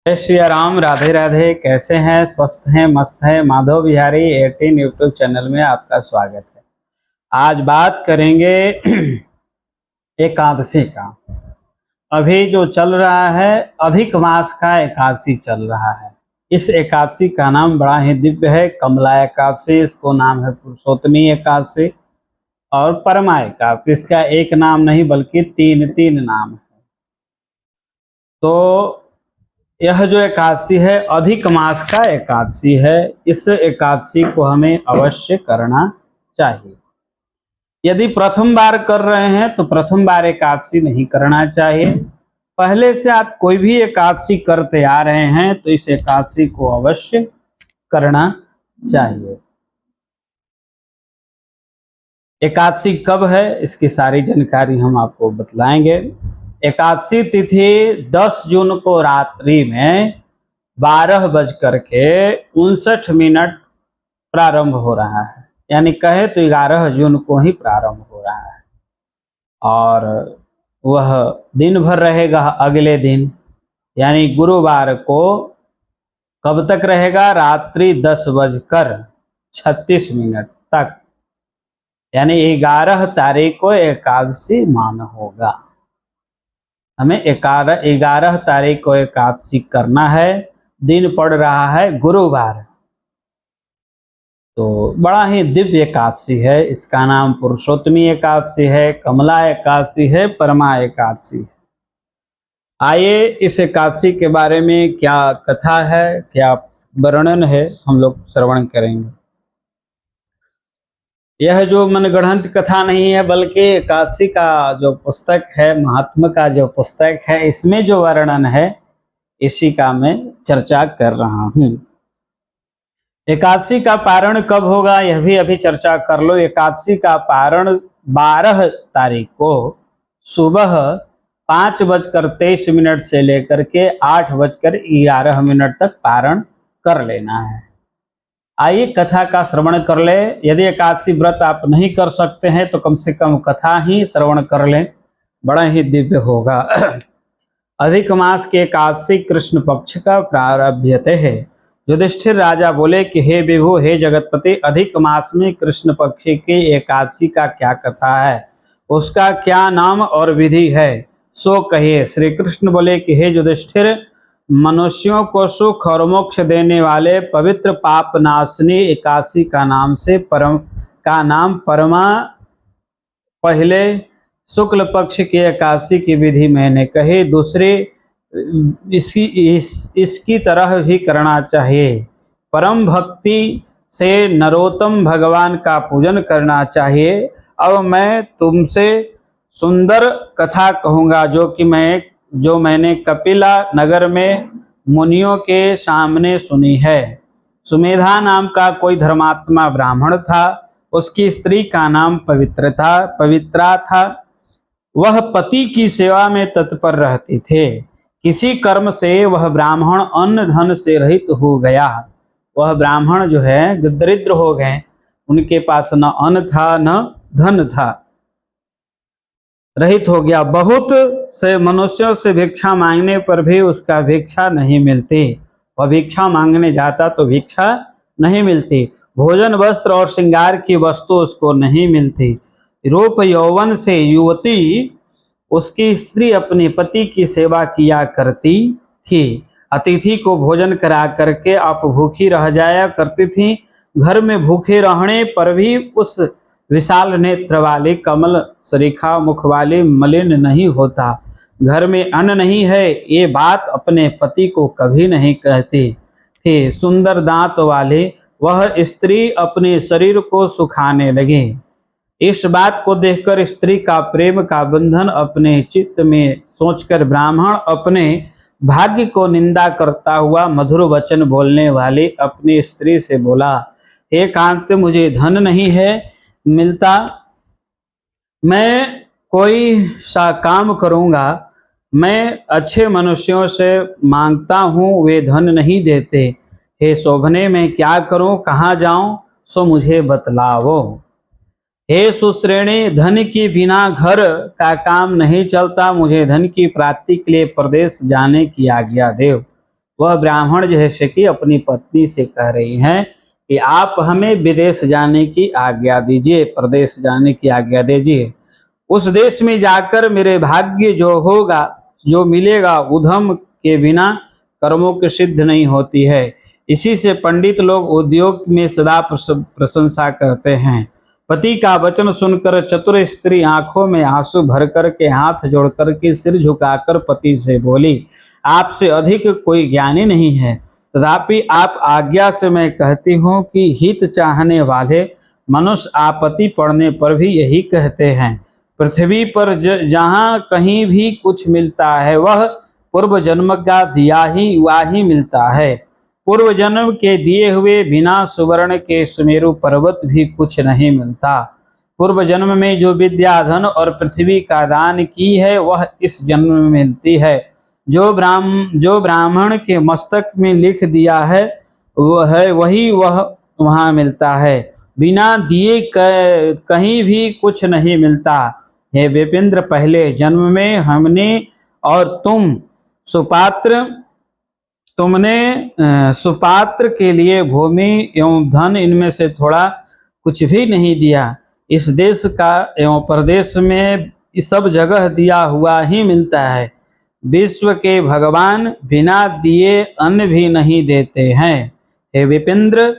जय श्री राम, राधे राधे। कैसे हैं? स्वस्थ हैं? मस्त हैं? माधव बिहारी 18 यूट्यूब चैनल में आपका स्वागत है। आज बात करेंगे एकादशी का। अभी जो चल रहा है अधिक मास का एकादशी चल रहा है। इस एकादशी का नाम बड़ा ही दिव्य है, कमला एकादशी। इसको नाम है पुरुषोत्तमी एकादशी और परमा एकादशी। इसका एक नाम नहीं बल्कि तीन नाम है। तो यह जो एकादशी है अधिक मास का एकादशी है। इस एकादशी को हमें अवश्य करना चाहिए। यदि प्रथम बार कर रहे हैं तो प्रथम बार एकादशी नहीं करना चाहिए। पहले से आप कोई भी एकादशी करते आ रहे हैं तो इस एकादशी को अवश्य करना चाहिए। एकादशी कब है इसकी सारी जानकारी हम आपको बतलाएंगे। एकादशी तिथि 10 जून को रात्रि में 12:59 प्रारंभ हो रहा है। यानी कहे तो 11 जून को ही प्रारंभ हो रहा है और वह दिन भर रहेगा। अगले दिन यानी गुरुवार को कब तक रहेगा? रात्रि 10:36 तक, यानी 11 तारीख को एकादशी मान होगा। हमें 11 तारीख को एकादशी करना है। दिन पड़ रहा है गुरुवार। तो बड़ा ही दिव्य एकादशी है। इसका नाम पुरुषोत्तमी एकादशी है, कमला एकादशी है, परमा एकादशी है। आइए इस एकादशी के बारे में क्या कथा है, क्या वर्णन है, हम लोग श्रवण करेंगे। यह जो मनगढ़ंत कथा नहीं है बल्कि एकादशी का जो पुस्तक है, महात्मा का जो पुस्तक है, इसमें जो वर्णन है इसी का मैं चर्चा कर रहा हूँ। एकादशी का पारण कब होगा यह भी अभी चर्चा कर लो। एकादशी का पारण 12 तारीख को सुबह 5:23 से लेकर के 8:11 तक पारण कर लेना है। आइए कथा का श्रवण कर ले। यदि एकादशी व्रत आप नहीं कर सकते हैं तो कम से कम कथा ही श्रवण कर लें, बड़ा ही दिव्य होगा। अधिक मास के एकादशी कृष्ण पक्ष का प्रारभ्यते है। युधिष्ठिर राजा बोले कि हे विभु, हे जगतपति, अधिक मास में कृष्ण पक्ष की एकादशी का क्या कथा है, उसका क्या नाम और विधि है, सो कहिए। श्री कृष्ण बोले कि हे युधिष्ठिर, मनुष्यों को सुख और मोक्ष देने वाले पवित्र पाप नाशनी एकादशी का नाम परमा। पहले शुक्ल पक्ष की एकादशी की विधि मैंने कही, दूसरी इसकी तरह भी करना चाहिए। परम भक्ति से नरोत्तम भगवान का पूजन करना चाहिए। अब मैं तुमसे सुंदर कथा कहूँगा जो मैंने कपिला नगर में मुनियों के सामने सुनी है। सुमेधा नाम का कोई धर्मात्मा ब्राह्मण था। उसकी स्त्री का नाम पवित्रा था। वह पति की सेवा में तत्पर रहते थे। किसी कर्म से वह ब्राह्मण अन्न धन से रहित हो गया। वह ब्राह्मण जो है दरिद्र हो गए। उनके पास न अन्न था न धन था, रहित हो गया। बहुत से मनुष्यों से भिक्षा मांगने पर भी उसका भिक्षा नहीं मिलती। वह भिक्षा मांगने जाता तो भिक्षा नहीं मिलती। भोजन वस्त्र और श्रृंगार की वस्तु उसको नहीं मिलती। रूप यौवन से युवती उसकी स्त्री अपने पति की सेवा किया करती थी। अतिथि को भोजन करा करके आप भूखी रह जाया करती थी। घर में भूखे रहने पर भी उस विशाल नेत्र वाली कमल सरीखा मुख वाली मलिन नहीं होता। घर में अन्न नहीं है ये बात अपने पति को कभी नहीं कहती थी। सुंदर दांत वाली वह स्त्री अपने शरीर को सुखाने लगी। इस बात को देखकर स्त्री का प्रेम का बंधन अपने चित्त में सोचकर ब्राह्मण अपने भाग्य को निंदा करता हुआ मधुर वचन बोलने वाली अपनी स्त्री से बोला, हे कांत, मुझे धन नहीं है मिलता। मैं कोई सा काम करूँगा। मैं अच्छे मनुष्यों से मांगता हूँ, वे धन नहीं देते। हे शोभने, मैं क्या करूँ, कहाँ जाऊँ, सो मुझे बतलाओ। हे सुश्रेणी, धन के बिना घर का काम नहीं चलता। मुझे धन की प्राप्ति के लिए प्रदेश जाने की आज्ञा देव। वह ब्राह्मण जैसे कि अपनी पत्नी से कह रही हैं कि आप हमें विदेश जाने की आज्ञा दीजिए, प्रदेश जाने की आज्ञा दीजिए। उस देश में जाकर मेरे भाग्य जो होगा, जो मिलेगा, उद्यम के बिना कर्मों की सिद्ध नहीं होती है। इसी से पंडित लोग उद्योग में सदा प्रशंसा करते हैं। पति का वचन सुनकर चतुर स्त्री आंखों में आंसू भर कर के हाथ जोड़कर के सिर झुकाकर पति से बोली, आपसे अधिक कोई ज्ञानी नहीं है, तथापि आप आज्ञा से मैं कहती हूँ कि हित चाहने वाले मनुष्य आपत्ति पड़ने पर भी यही कहते हैं। पृथ्वी पर जहाँ कहीं भी कुछ मिलता है वह पूर्व जन्म का दिया ही मिलता है। पूर्व जन्म के दिए हुए बिना सुवर्ण के सुमेरु पर्वत भी कुछ नहीं मिलता। पूर्व जन्म में जो विद्या, धन और पृथ्वी का दान की है वह इस जन्म में मिलती है। जो ब्राह्मण के मस्तक में लिख दिया है वही वहाँ मिलता है। बिना दिए कहीं भी कुछ नहीं मिलता। हे विपिंद्र, पहले जन्म में हमने और तुमने सुपात्र के लिए भूमि एवं धन इनमें से थोड़ा कुछ भी नहीं दिया। इस देश का एवं प्रदेश में सब जगह दिया हुआ ही मिलता है। विश्व के भगवान बिना दिए अन्न भी नहीं देते हैं। हे विपिंद्र,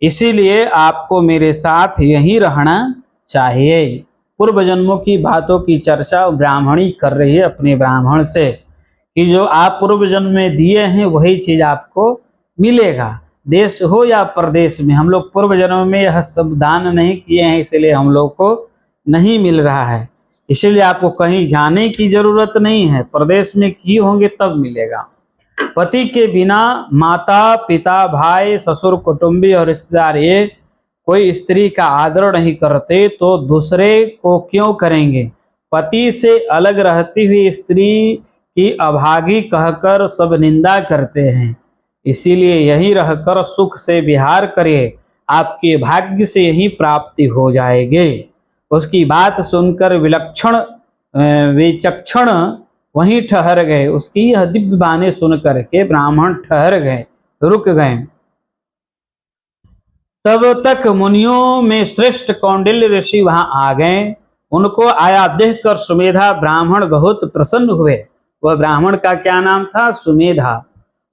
इसीलिए आपको मेरे साथ यहीं रहना चाहिए। पूर्व जन्मों की बातों की चर्चा ब्राह्मणी कर रही है अपने ब्राह्मण से कि जो आप पूर्व जन्म में दिए हैं वही चीज आपको मिलेगा। देश हो या प्रदेश में, हम लोग पूर्व जन्म में यह सब दान नहीं किए हैं, इसलिए हम लोग को नहीं मिल रहा है। इसलिए आपको कहीं जाने की जरूरत नहीं है, प्रदेश में किए होंगे तब मिलेगा। पति के बिना माता, पिता, भाई, ससुर, कुटुंबी और रिश्तेदार ये कोई स्त्री का आदर नहीं करते तो दूसरे को क्यों करेंगे। पति से अलग रहती हुई स्त्री की अभागी कहकर सब निंदा करते हैं। इसीलिए यहीं रहकर सुख से विहार करिए, आपके भाग्य से यही प्राप्ति हो जाएगी। उसकी बात सुनकर विचक्षण वहीं ठहर गए। उसकी यह दिव्य बातें सुन करके ब्राह्मण ठहर गए, रुक गए। तब तक मुनियों में श्रेष्ठ कौंडिल्य ऋषि वहां आ गए। उनको आया देखकर सुमेधा ब्राह्मण बहुत प्रसन्न हुए। वह ब्राह्मण का क्या नाम था? सुमेधा।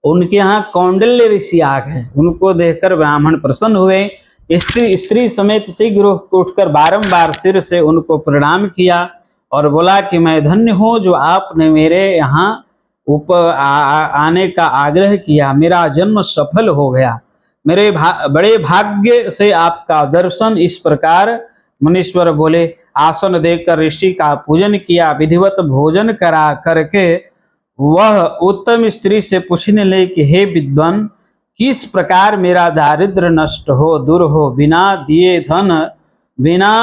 उनके यहाँ कौंडिल्य ऋषि आ गए। उनको देखकर ब्राह्मण प्रसन्न हुए। स्त्री समेत शीघ्र उठकर बारंबार सिर से उनको प्रणाम किया और बोला कि मैं धन्य हूँ जो आपने मेरे यहाँ आने का आग्रह किया। मेरा जन्म सफल हो गया। मेरे बड़े भाग्य से आपका दर्शन। इस प्रकार मुनीश्वर बोले। आसन देकर ऋषि का पूजन किया। विधिवत भोजन करा करके वह उत्तम स्त्री से पूछने लगे कि हे विद्वान, किस प्रकार मेरा दारिद्र्य नष्ट हो, दूर हो। बिना दिए धन, बिना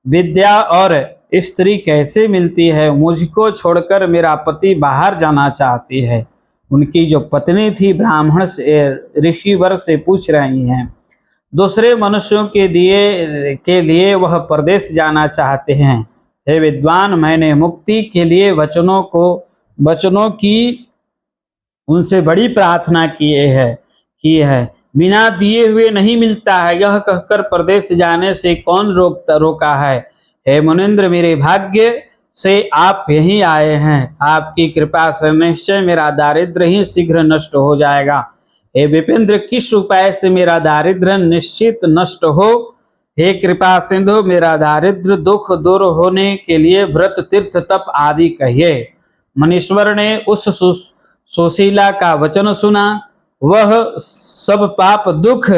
विद्या और स्त्री कैसे मिलती है। मुझको छोड़कर मेरा पति बाहर जाना चाहती है। उनकी जो पत्नी थी ब्राह्मण से, ऋषिवर से पूछ रही हैं। दूसरे मनुष्यों के लिए वह प्रदेश जाना चाहते हैं। हे विद्वान, मैंने मुक्ति के लिए वचनों की उनसे बड़ी प्रार्थना की है। बिना दिए हुए नहीं मिलता है, यह कहकर प्रदेश जाने से कौन रोका है। हे मुनिंद्र, मेरे भाग्य से आप यहीं आए हैं। आपकी कृपा से निश्चय मेरा दारिद्र्य ही शीघ्र नष्ट हो जाएगा। हे विपिंद्र, किस उपाय से मेरा दारिद्र्य निश्चित नष्ट हो। हे कृपा सिंधु, मेरा दारिद्र्य दुख दूर होने के लिए व्रत, तीर्थ, तप आदि कहिए। मनीश्वर ने उस सुशीला का वचन सुना। वह सब पाप, दुख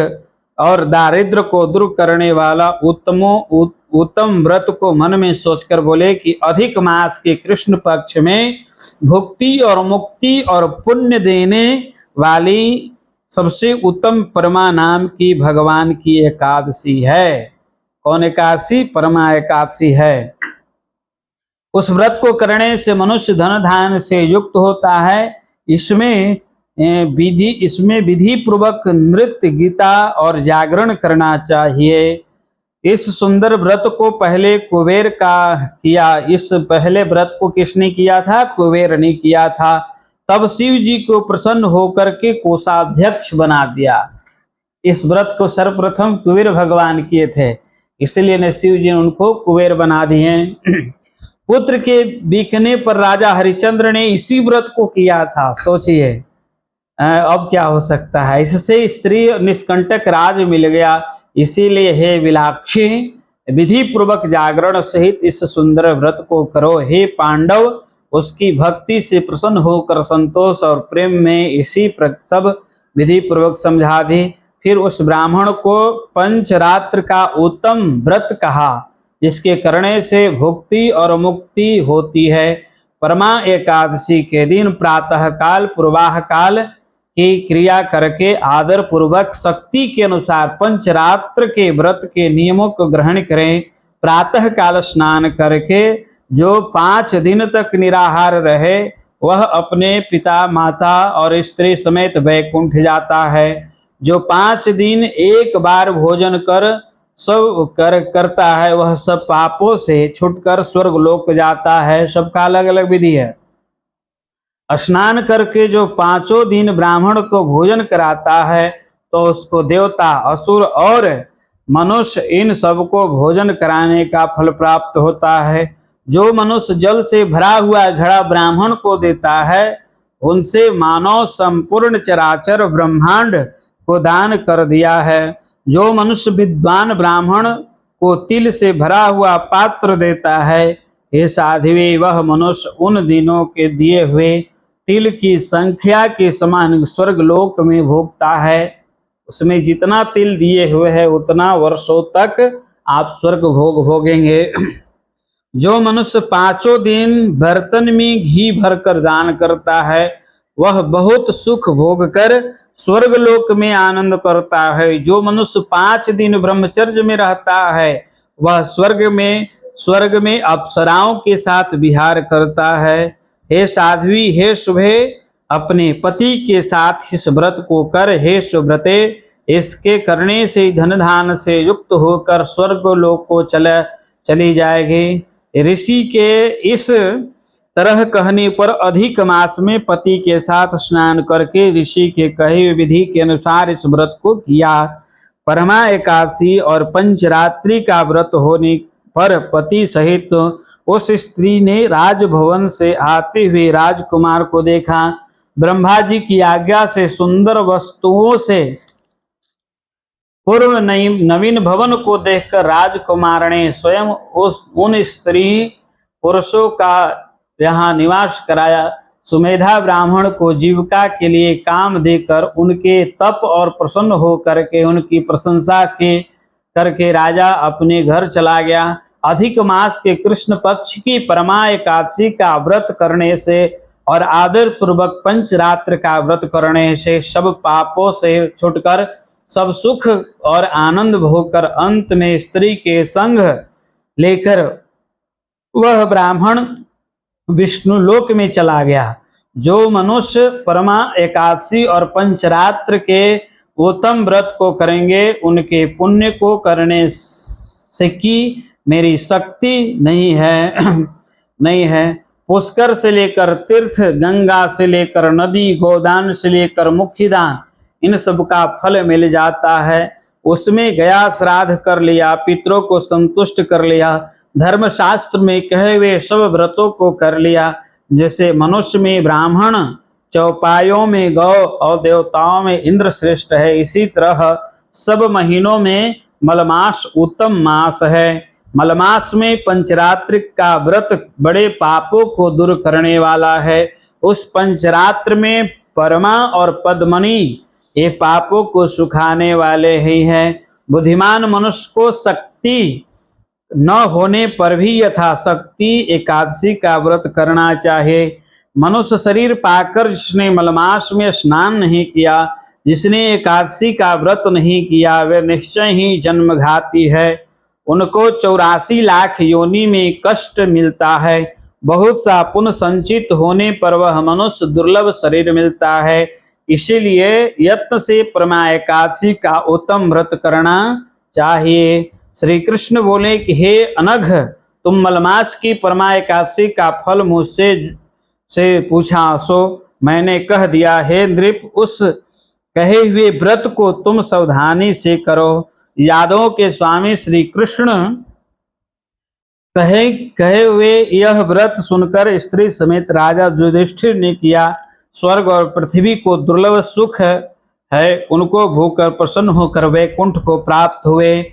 और दारिद्र को दूर करने वाला उत्तम व्रत को मन में सोचकर बोले कि अधिक मास के कृष्ण पक्ष में भुक्ति और मुक्ति और पुण्य देने वाली सबसे उत्तम परमा नाम की भगवान की एकादशी है। कौन एकादशी? परमा एकादशी है। उस व्रत को करने से मनुष्य धन धान्य से युक्त होता है। इसमें विधि पूर्वक नृत्य, गीता और जागरण करना चाहिए। इस सुंदर व्रत को पहले कुबेर का किया। इस पहले व्रत को किसने किया था? कुबेर ने किया था। तब शिव जी को प्रसन्न होकर के कोषाध्यक्ष बना दिया। इस व्रत को सर्वप्रथम कुबेर भगवान किए थे, इसलिए ने शिव जी ने उनको कुबेर बना दिए। पुत्र के बिकने पर राजा हरिश्चंद्र ने इसी व्रत को किया था। सोचिए अब क्या हो सकता है। इससे स्त्री निष्कंटक राज मिल गया। इसीलिए हे विलाक्षी, विधि पूर्वक जागरण सहित इस सुंदर व्रत को करो। हे पांडव, उसकी भक्ति से प्रसन्न होकर संतोष और प्रेम में इसी सब विधि पूर्वक समझा दी। फिर उस ब्राह्मण को पंचरात्र का उत्तम व्रत कहा, जिसके करने से भुक्ति और मुक्ति होती है। परमा एकादशी के दिन प्रातः काल पूर्वाह काल की क्रिया करके आदर पूर्वक शक्ति के अनुसार पंचरात्र के व्रत के नियमों को ग्रहण करें। प्रातः काल स्नान करके जो 5 दिन तक निराहार रहे, वह अपने पिता माता और स्त्री समेत वैकुंठ जाता है। जो 5 दिन एक बार भोजन कर सब करता है, वह सब पापों से छुटकर स्वर्ग लोक जाता है। सबका अलग अलग विधि है। स्नान करके जो 5 दिन ब्राह्मण को भोजन कराता है, तो उसको देवता, असुर और मनुष्य इन सबको भोजन कराने का फल प्राप्त होता है। जो मनुष्य जल से भरा हुआ घड़ा ब्राह्मण को देता है, उनसे मानव संपूर्ण चराचर ब्रह्मांड को दान कर दिया है। जो मनुष्य विद्वान ब्राह्मण को तिल से भरा हुआ पात्र देता है, हे साध्वी, वह मनुष्य उन दिनों के दिए हुए तिल की संख्या के समान स्वर्ग लोक में भोगता है। उसमें जितना तिल दिए हुए है उतना वर्षों तक आप स्वर्ग भोग भोगेंगे। जो मनुष्य 5 दिन बर्तन में घी भरकर दान करता है, वह बहुत सुख भोग कर स्वर्ग लोक में आनंद करता है। जो मनुष्य 5 दिन ब्रह्मचर्य में रहता है, वह स्वर्ग में अप्सराओं के साथ विहार करता है। हे साध्वी, हे शुभे, अपने पति के साथ इस व्रत को कर। हे सुव्रते, इसके करने से धन धान से युक्त होकर स्वर्ग लोक को चली जाएगी। ऋषि के इस तरह कहने पर अधिक मास में पति के साथ स्नान करके ऋषि के कहे हुए विधि के अनुसार इस व्रत को किया। परमा एकादशी और पंचरात्रि का व्रत होने पर पति सहित उस स्त्री ने राजभवन से आते हुए राजकुमार को देखा। ब्रह्मा जी की आज्ञा से सुंदर वस्तुओं से पूर्व नवीन भवन को देखकर राजकुमार ने स्वयं उन स्त्री पुरुषों का यहाँ निवास कराया। सुमेधा ब्राह्मण को जीविका के लिए काम देकर उनके तप और प्रसन्न होकर के उनकी प्रशंसा करके राजा अपने घर चला गया। अधिक मास के कृष्ण पक्ष की परमा एकादशी का व्रत करने से और आदर पूर्वक पंचरात्र का व्रत करने से सब पापों से छुटकर सब सुख और आनंद भोगकर अंत में स्त्री के संग लेकर वह ब्राह्मण विष्णु लोक में चला गया। जो मनुष्य परमा एकादशी और पंचरात्र के उत्तम व्रत को करेंगे, उनके पुण्य को करने से की मेरी शक्ति नहीं है। पुष्कर से लेकर तीर्थ, गंगा से लेकर नदी, गोदान से लेकर मुखीदान, इन सब का फल मिल जाता है। उसमें गया श्राद्ध कर लिया, पितरों को संतुष्ट कर लिया, धर्मशास्त्र में कहे हुए सब व्रतों को कर लिया। जैसे मनुष्य में ब्राह्मण, चौपायों में गौ और देवताओं में इंद्र श्रेष्ठ है, इसी तरह सब महीनों में मलमास उत्तम मास है। मलमास में पंचरात्र का व्रत बड़े पापों को दूर करने वाला है। उस पंचरात्र में परमा और पद्मनी ये पापों को सुखाने वाले ही हैं। बुद्धिमान मनुष्य को शक्ति न होने पर भी यथाशक्ति एकादशी का व्रत करना चाहिए। मनुष्य शरीर पाकर जिसने मलमास में स्नान नहीं किया, जिसने एकादशी का व्रत नहीं किया, वे निश्चय ही जन्मघाती है। उनको 84 लाख योनि में कष्ट मिलता है। बहुत सा पुण्य संचित होने पर वह मनुष्य दुर्लभ शरीर मिलता है। इसीलिए यत्न से परमा एकादशी का उत्तम व्रत करना चाहिए। श्री कृष्ण बोले कि हे अनघ, तुम मलमास की परमा एकादशी का फल मुझसे से पूछा, सो मैंने कह दिया। हे नृप, उस कहे हुए व्रत को तुम सावधानी से करो। यादवों के स्वामी श्री कृष्ण कहे हुए यह व्रत सुनकर स्त्री समेत राजा युधिष्ठिर ने किया। स्वर्ग और पृथ्वी को दुर्लभ सुख है, उनको भोगकर प्रसन्न होकर वैकुंठ को प्राप्त हुए।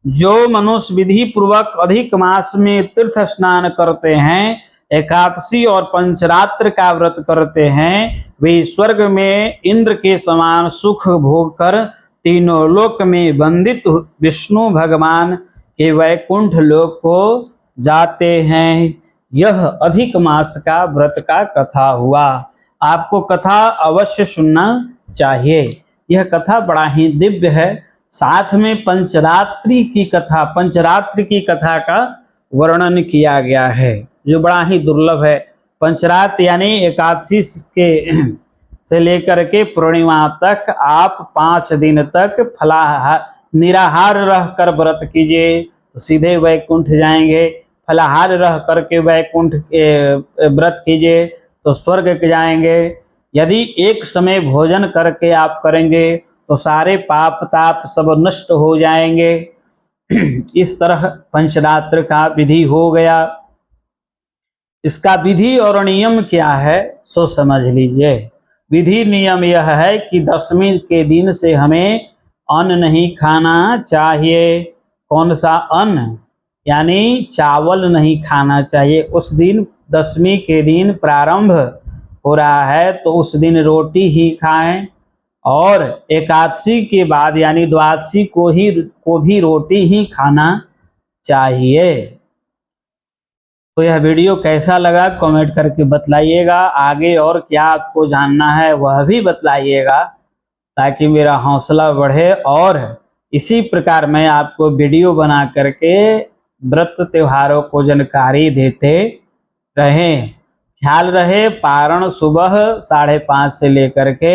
जो मनुष्य विधि पूर्वक अधिक मास में तीर्थ स्नान करते हैं, एकादशी और पंचरात्र का व्रत करते हैं, वे स्वर्ग में इंद्र के समान सुख भोग कर तीनों लोक में वंदित विष्णु भगवान के वैकुंठ लोक को जाते हैं। यह अधिक मास का व्रत का कथा हुआ। आपको कथा अवश्य सुनना चाहिए। यह कथा बड़ा ही दिव्य है। साथ में पंचरात्रि की कथा का वर्णन किया गया है, जो बड़ा ही दुर्लभ है। पंचरात्र यानी एकादशी के से लेकर के पूर्णिमा तक आप 5 दिन तक निराहार रहकर व्रत कीजिए तो सीधे वैकुंठ जाएंगे। फलाहार रह करके वैकुंठ व्रत कीजिए तो स्वर्ग के जाएंगे। यदि एक समय भोजन करके आप करेंगे तो सारे पाप ताप सब नष्ट हो जाएंगे। इस तरह पंचरात्र का विधि हो गया। इसका विधि और नियम क्या है सो समझ लीजिए। विधि नियम यह है कि 10वीं के दिन से हमें अन्न नहीं खाना चाहिए। कौन सा अन्न? यानी चावल नहीं खाना चाहिए। उस दिन 10वीं के दिन प्रारंभ हो रहा है तो उस दिन रोटी ही खाएं, और एकादशी के बाद यानी द्वादशी को भी रोटी ही खाना चाहिए। तो यह वीडियो कैसा लगा कमेंट करके बतलाइएगा। आगे और क्या आपको जानना है वह भी बतलाइएगा, ताकि मेरा हौसला बढ़े और इसी प्रकार मैं आपको वीडियो बना करके व्रत त्योहारों को जानकारी देते रहें। ख्याल रहे, पारण सुबह 5:30 से लेकर के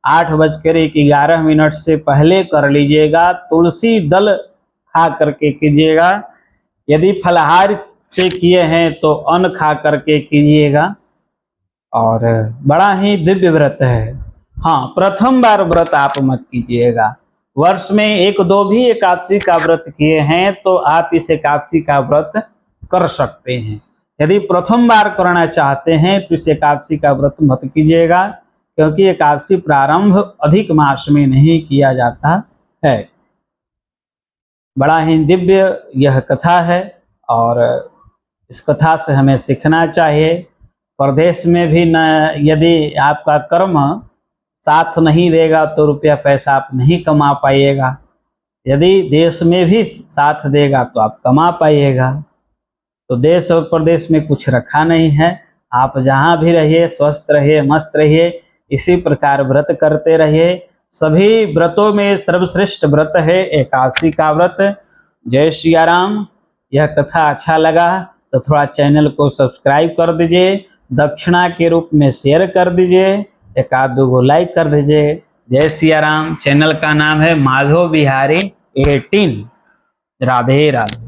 8:11 से पहले कर लीजिएगा। तुलसी दल खा करके कीजिएगा। यदि फलाहार से किए हैं तो अन्न खा करके कीजिएगा। और बड़ा ही दिव्य व्रत है। हाँ, प्रथम बार व्रत आप मत कीजिएगा। वर्ष में 1-2 भी एकादशी का व्रत किए हैं तो आप इस एकादशी का व्रत कर सकते हैं। यदि प्रथम बार करना चाहते हैं तो इस एकादशी का व्रत मत कीजिएगा, क्योंकि एकादशी प्रारंभ अधिक मास में नहीं किया जाता है। बड़ा ही दिव्य यह कथा है और इस कथा से हमें सीखना चाहिए। प्रदेश में भी न यदि आपका कर्म साथ नहीं देगा तो रुपया पैसा आप नहीं कमा पाइएगा। यदि देश में भी साथ देगा तो आप कमा पाइएगा। तो देश और प्रदेश में कुछ रखा नहीं है। आप जहाँ भी रहिए स्वस्थ रहिए, मस्त रहिए, इसी प्रकार व्रत करते रहिए। सभी व्रतों में सर्वश्रेष्ठ व्रत है एकादशी का व्रत। जय सिया राम। यह कथा अच्छा लगा तो थोड़ा चैनल को सब्सक्राइब कर दीजिए, दक्षिणा के रूप में शेयर कर दीजिए, 1-2 गो लाइक कर दीजिए। जय सिया राम। चैनल का नाम है माधव बिहारी 18। राधे राधे।